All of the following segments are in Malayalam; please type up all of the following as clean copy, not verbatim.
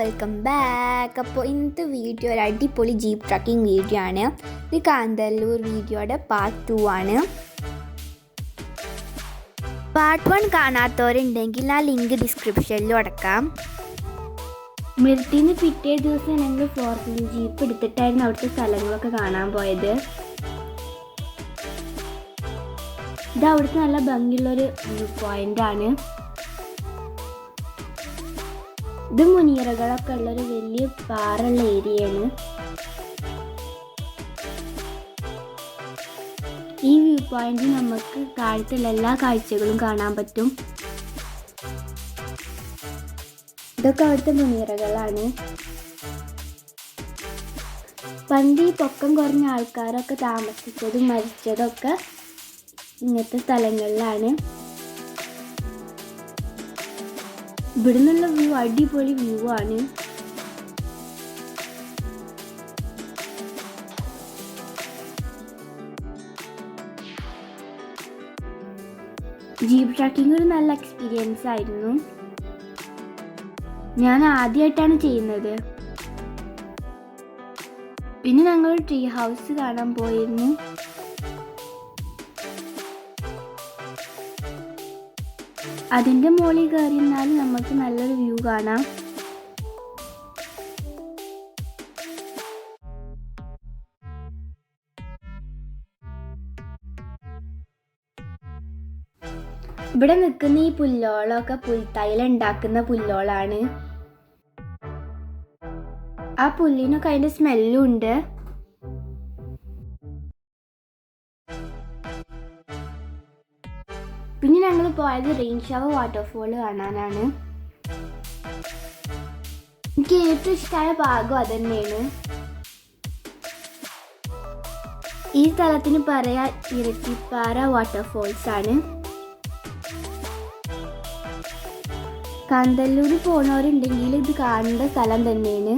Welcome back. അപ്പോൾ ഇന്നത്തെ വീഡിയോ ഒരു അടിപൊളി ജീപ്പ് ട്രക്കിംഗ് വീഡിയോ ആണ്. ഇത് കാന്തല്ലൂർ വീഡിയോയുടെ പാർട്ട് 2 ആണ്. പാർട്ട് 1 കാണാത്തവരുണ്ടെങ്കിൽ ആ ലിങ്ക് ഡിസ്ക്രിപ്ഷനിലും അടക്കാം. മിർട്ടിന്ന് പിറ്റേ ദിവസം ഞങ്ങൾ 4-wheel ജീപ്പ് എടുത്തിട്ടായിരുന്നു അവിടുത്തെ സ്ഥലങ്ങളൊക്കെ കാണാൻ പോയത്. ഇത് അവിടുത്തെ നല്ല ഭംഗിയുള്ളൊരു വ്യൂ പോയിൻ്റാണ്. ഇത് മുനിയറകളൊക്കെ ഉള്ളൊരു വലിയ പാറുള്ള ഏരിയയാണ്. ഈ വ്യൂ പോയിന്റിൽ നമുക്ക് താഴത്തുള്ള എല്ലാ കാഴ്ചകളും കാണാൻ പറ്റും. ഇതൊക്കെ അവിടുത്തെ മുനിയറകളാണ്. പണ്ട് ഈ പൊക്കം കുറഞ്ഞ ആൾക്കാരൊക്കെ താമസിച്ചതും മരിച്ചതൊക്കെ ഇങ്ങനത്തെ സ്ഥലങ്ങളിലാണ്. ഇവിടെ നിന്നുള്ള വ്യൂ അടിപൊളി വ്യൂ ആണ്. ജീപ്പ് ട്രക്കിംഗ് ഒരു നല്ല എക്സ്പീരിയൻസ് ആയിരുന്നു. ഞാൻ ആദ്യമായിട്ടാണ് ചെയ്യുന്നത്. പിന്നെ ഞങ്ങൾ ട്രീ ഹൗസ് കാണാൻ പോയിരുന്നു. അതിൻ്റെ മുകളിൽ കയറി നിന്നാൽ നമുക്ക് നല്ലൊരു വ്യൂ കാണാം. ഇവിടെ നിൽക്കുന്ന ഈ പുല്ലോളമൊക്കെ പുൽത്തൈല ഉണ്ടാക്കുന്ന പുല്ലോളാണ്. ആ പുല്ലിനൊക്കെ അതിൻ്റെ സ്മെല്ലും ഉണ്ട്. പിന്നെ ഞങ്ങൾ പോയത് റെയിൻ ഷവർ വാട്ടർഫോൾ കാണാനാണ്. എനിക്ക് ഏറ്റവും ഇഷ്ടമായ ഭാഗം അത് തന്നെയാണ്. ഈ സ്ഥലത്തിന് പറയാ ഇരട്ടിപ്പാറ വാട്ടർഫോൾസ് ആണ്. കാന്തല്ലൂർ പോണവരുണ്ടെങ്കിൽ ഇത് കാണേണ്ട സ്ഥലം തന്നെയാണ്.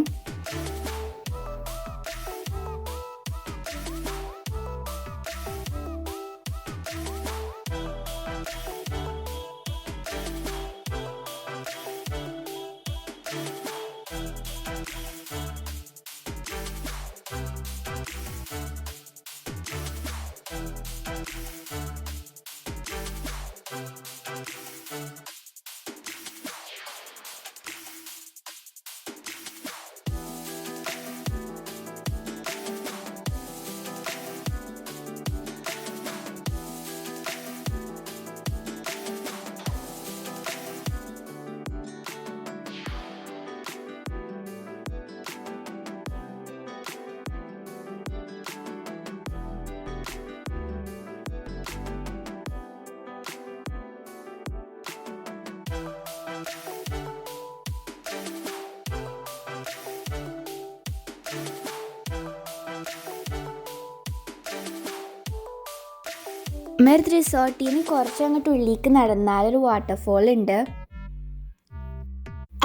മേർത്ത് റിസോർട്ടിൽ നിന്ന് കുറച്ചങ്ങോട്ട് ഉള്ളിലേക്ക് നടന്നാലൊരു വാട്ടർഫോൾ ഉണ്ട്.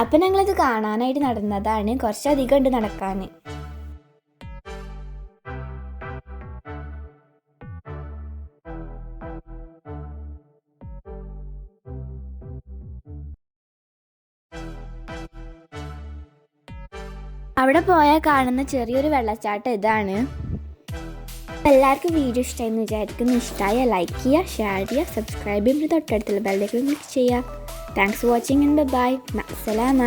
അപ്പം ഞങ്ങളത് കാണാനായിട്ട് നടന്നതാണ്. കുറച്ചധികം ഉണ്ട് നടക്കാൻ. അവിടെ പോയാൽ കാണുന്ന ചെറിയൊരു വെള്ളച്ചാട്ടം ഇതാണ്. എല്ലാവർക്കും വീഡിയോ ഇഷ്ടമായെന്ന് വിചാരിക്കുന്നു. ഇഷ്ടമായ ലൈക്ക് ചെയ്യുക, ഷെയർ ചെയ്യുക, സബ്സ്ക്രൈബ് ചെയ്യുമ്പോൾ തൊട്ടടുത്തുള്ള ബെല്ലൈക്കൺ ക്ലിക്ക് ചെയ്യുക. Thanks for watching and bye. അസ്സലാമ.